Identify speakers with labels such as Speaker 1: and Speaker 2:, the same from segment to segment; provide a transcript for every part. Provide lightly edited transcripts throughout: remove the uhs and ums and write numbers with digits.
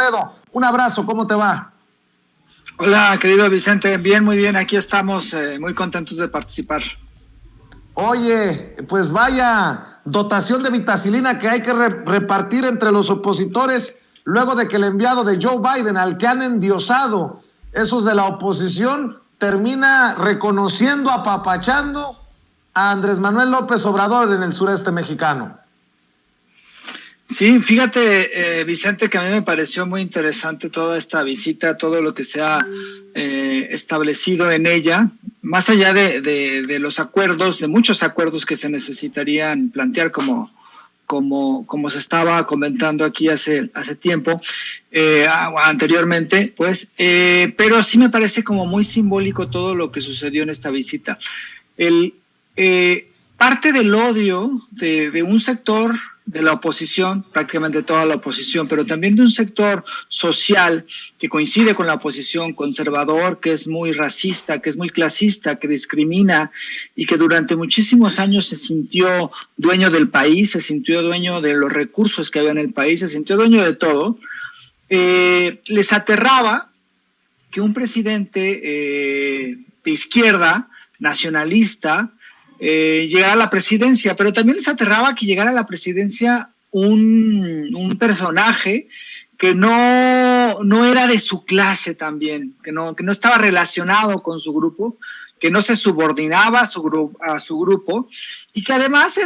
Speaker 1: Alfredo, un abrazo, ¿cómo te va?
Speaker 2: Hola, querido Vicente, bien, muy bien, aquí estamos muy contentos de participar.
Speaker 1: Oye, pues vaya dotación de vitacilina que hay que repartir entre los opositores luego de que el enviado de Joe Biden, al que han endiosado esos de la oposición, termina reconociendo, apapachando a Andrés Manuel López Obrador en el sureste mexicano.
Speaker 2: Sí, fíjate, Vicente, que a mí me pareció muy interesante toda esta visita, todo lo que se ha establecido en ella, más allá de los acuerdos, de muchos acuerdos que se necesitarían plantear como se estaba comentando aquí hace tiempo, anteriormente, pues, pero sí me parece como muy simbólico todo lo que sucedió en esta visita. Parte del odio de un sector de la oposición, prácticamente toda la oposición, pero también de un sector social que coincide con la oposición, conservador, que es muy racista, que es muy clasista, que discrimina y que durante muchísimos años se sintió dueño del país, se sintió dueño de los recursos que había en el país, se sintió dueño de todo. Les aterraba que un presidente de izquierda, nacionalista, llegara a la presidencia, pero también les aterraba que llegara a la presidencia un personaje que no era de su clase también, que no estaba relacionado con su grupo, que no se subordinaba a su grupo y que además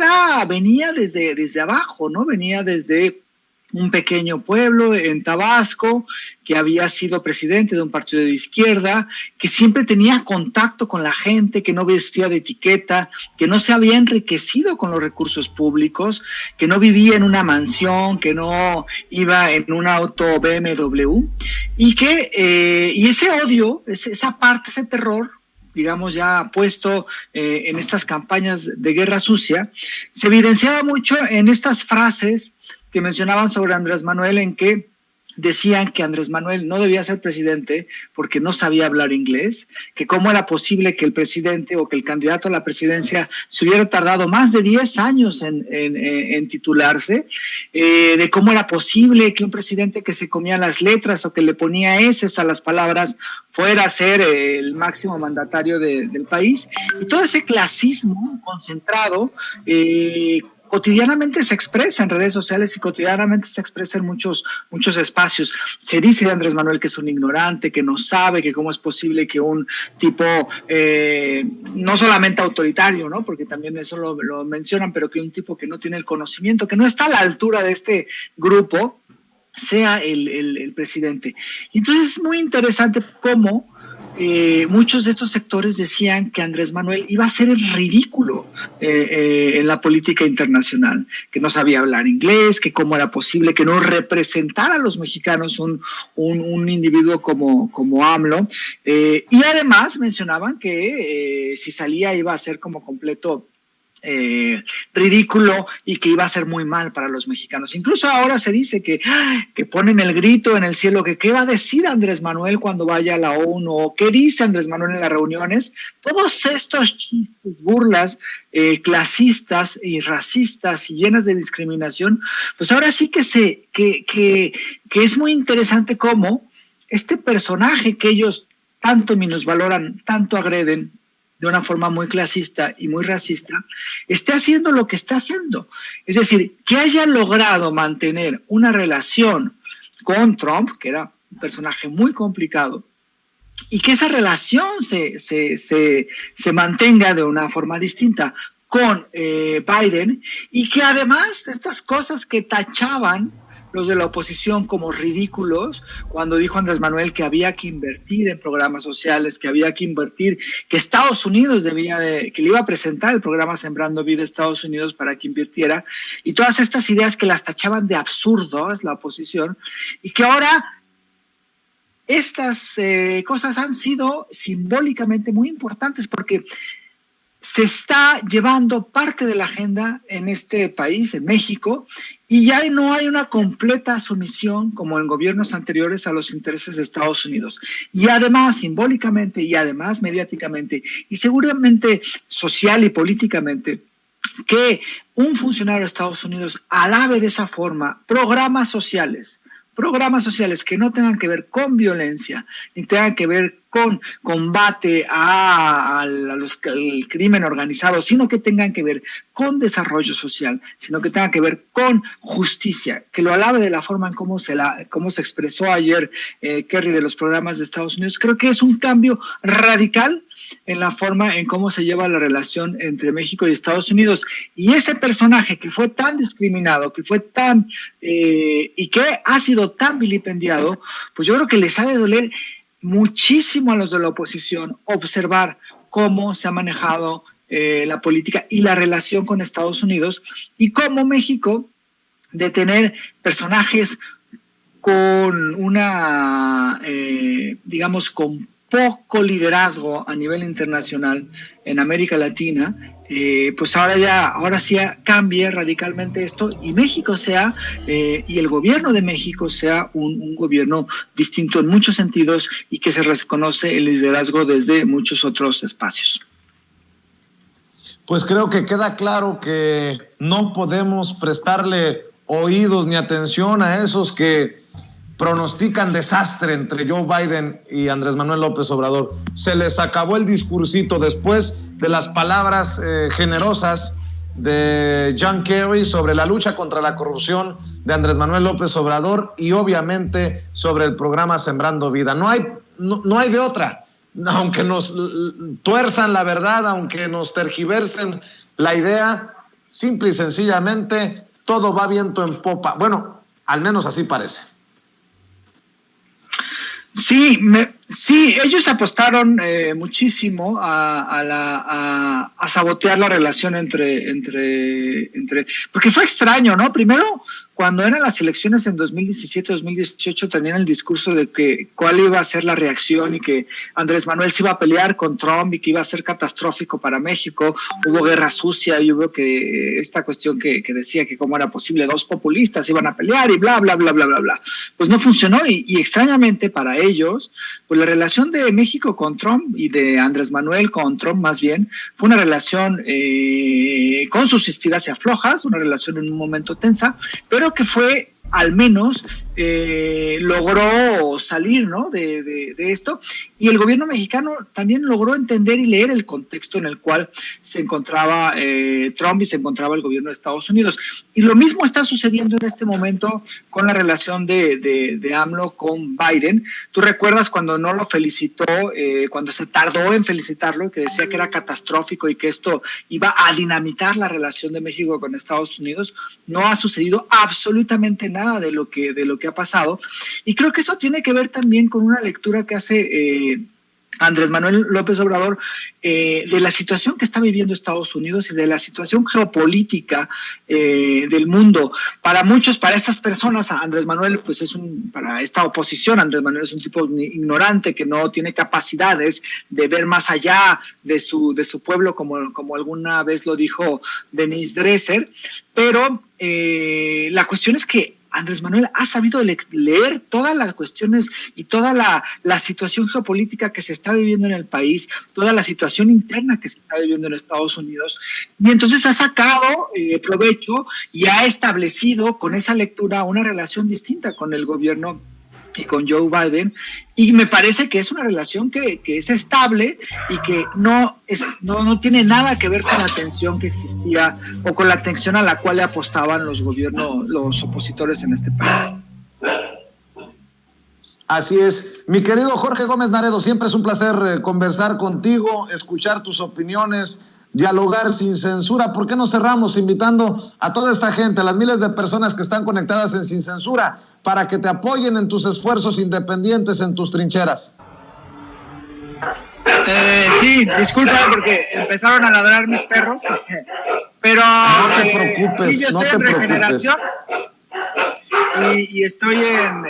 Speaker 2: venía desde abajo, ¿no? Venía desde un pequeño pueblo en Tabasco, que había sido presidente de un partido de izquierda, que siempre tenía contacto con la gente, que no vestía de etiqueta, que no se había enriquecido con los recursos públicos, que no vivía en una mansión, que no iba en un auto BMW, y ese odio, esa parte, ese terror, digamos, ya puesto en estas campañas de guerra sucia, se evidenciaba mucho en estas frases que mencionaban sobre Andrés Manuel, en que decían que Andrés Manuel no debía ser presidente porque no sabía hablar inglés, que cómo era posible que el presidente o que el candidato a la presidencia se hubiera tardado más de 10 años en titularse, de cómo era posible que un presidente que se comía las letras o que le ponía eses a las palabras fuera a ser el máximo mandatario del país, y todo ese clasismo concentrado cotidianamente se expresa en redes sociales y cotidianamente se expresa en muchos espacios. Se dice de Andrés Manuel que es un ignorante, que no sabe, que cómo es posible que un tipo no solamente autoritario, ¿no? Porque también eso lo mencionan, pero que un tipo que no tiene el conocimiento, que no está a la altura de este grupo, sea el presidente. Y entonces es muy interesante cómo muchos de estos sectores decían que Andrés Manuel iba a ser el ridículo en la política internacional, que no sabía hablar inglés, que cómo era posible que no representara a los mexicanos un individuo como AMLO, y además mencionaban que si salía iba a ser como completo ridículo y que iba a ser muy mal para los mexicanos. Incluso ahora se dice que ponen el grito en el cielo, que qué va a decir Andrés Manuel cuando vaya a la ONU, o qué dice Andrés Manuel en las reuniones. Todos estos chistes, burlas clasistas y racistas y llenas de discriminación, pues ahora sí que es muy interesante cómo este personaje que ellos tanto minusvaloran, tanto agreden, de una forma muy clasista y muy racista, esté haciendo lo que está haciendo. Es decir, que haya logrado mantener una relación con Trump, que era un personaje muy complicado, y que esa relación se mantenga de una forma distinta con Biden, y que además estas cosas que tachaban los de la oposición como ridículos, cuando dijo Andrés Manuel que había que invertir en programas sociales, que había que invertir, que Estados Unidos que le iba a presentar el programa Sembrando Vida a Estados Unidos para que invirtiera, y todas estas ideas que las tachaban de absurdos la oposición, y que ahora estas cosas han sido simbólicamente muy importantes, porque se está llevando parte de la agenda en este país, en México, y ya no hay una completa sumisión, como en gobiernos anteriores, a los intereses de Estados Unidos. Y además, simbólicamente, y además mediáticamente, y seguramente social y políticamente, que un funcionario de Estados Unidos alabe de esa forma programas sociales, programas sociales que no tengan que ver con violencia, ni tengan que ver con combate al crimen organizado, sino que tengan que ver con desarrollo social, sino que tengan que ver con justicia, que lo alabe de la forma en cómo se expresó ayer Kerry de los programas de Estados Unidos. Creo que es un cambio radical en la forma en cómo se lleva la relación entre México y Estados Unidos. Y ese personaje que fue tan discriminado, que fue tan y que ha sido tan vilipendiado, pues yo creo que les ha de doler muchísimo a los de la oposición observar cómo se ha manejado la política y la relación con Estados Unidos, y cómo México, de tener personajes con una, digamos, con poco liderazgo a nivel internacional en América Latina, pues ahora sí cambie radicalmente esto, y México sea, y el gobierno de México sea un gobierno distinto en muchos sentidos, y que se reconoce el liderazgo desde muchos otros espacios.
Speaker 1: Pues creo que queda claro que no podemos prestarle oídos ni atención a esos que pronostican desastre entre Joe Biden y Andrés Manuel López Obrador. Se les acabó el discursito después de las palabras generosas de John Kerry sobre la lucha contra la corrupción de Andrés Manuel López Obrador, y obviamente sobre el programa Sembrando Vida. No hay de otra. Aunque nos tuerzan la verdad, aunque nos tergiversen la idea, simple y sencillamente todo va viento en popa. Bueno, al menos así parece.
Speaker 2: Sí, ellos apostaron muchísimo a sabotear la relación entre, porque fue extraño, ¿no? Primero, cuando eran las elecciones en 2017, 2018, tenían el discurso de que cuál iba a ser la reacción, y que Andrés Manuel se iba a pelear con Trump y que iba a ser catastrófico para México. Hubo guerra sucia, y hubo que esta cuestión que decía que cómo era posible, dos populistas iban a pelear y bla, bla, bla, bla, bla, bla. Pues no funcionó, y extrañamente para ellos, pues la relación de México con Trump, y de Andrés Manuel con Trump más bien, fue una relación con sus estiras y aflojas, una relación en un momento tensa, pero que fue, al menos, logró salir, ¿no?, de esto, y el gobierno mexicano también logró entender y leer el contexto en el cual se encontraba Trump y se encontraba el gobierno de Estados Unidos. Y lo mismo está sucediendo en este momento con la relación de AMLO con Biden. Tú recuerdas cuando no lo felicitó, cuando se tardó en felicitarlo, que decía que era catastrófico y que esto iba a dinamitar la relación de México con Estados Unidos. No ha sucedido absolutamente nada de lo que ha pasado, y creo que eso tiene que ver también con una lectura que hace Andrés Manuel López Obrador de la situación que está viviendo Estados Unidos y de la situación geopolítica del mundo. Para muchos, para estas personas, Andrés Manuel, pues para esta oposición, Andrés Manuel es un tipo ignorante que no tiene capacidades de ver más allá de su pueblo, como alguna vez lo dijo Denise Dresser, pero la cuestión es que Andrés Manuel ha sabido leer todas las cuestiones y toda la situación geopolítica que se está viviendo en el país, toda la situación interna que se está viviendo en Estados Unidos, y entonces ha sacado provecho y ha establecido con esa lectura una relación distinta con el gobierno y con Joe Biden, y me parece que es una relación que es estable y que no tiene nada que ver con la tensión que existía o con la tensión a la cual le apostaban los opositores en este país.
Speaker 1: Así es. Mi querido Jorge Gómez Naredo, siempre es un placer conversar contigo, escuchar tus opiniones, dialogar sin censura. ¿Por qué no cerramos invitando a toda esta gente, a las miles de personas que están conectadas en Sin Censura, para que te apoyen en tus esfuerzos independientes, en tus trincheras?
Speaker 2: Sí, disculpa porque empezaron a ladrar mis perros, pero
Speaker 1: no te preocupes,
Speaker 2: sí, yo
Speaker 1: no
Speaker 2: estoy
Speaker 1: te
Speaker 2: en
Speaker 1: preocupes.
Speaker 2: Regeneración y estoy en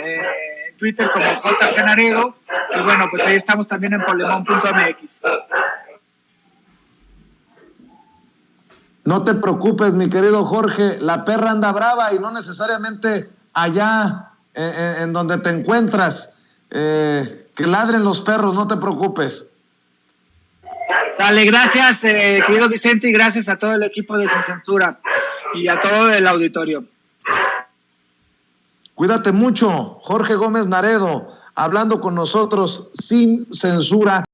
Speaker 2: Twitter como JG Naredo, y bueno, pues ahí estamos también en polemón.mx.
Speaker 1: No te preocupes, mi querido Jorge, la perra anda brava y no necesariamente allá en donde te encuentras. Que ladren los perros, no te preocupes.
Speaker 2: Dale, gracias, querido Vicente, y gracias a todo el equipo de Sin Censura y a todo el auditorio.
Speaker 1: Cuídate mucho, Jorge Gómez Naredo, hablando con nosotros sin censura.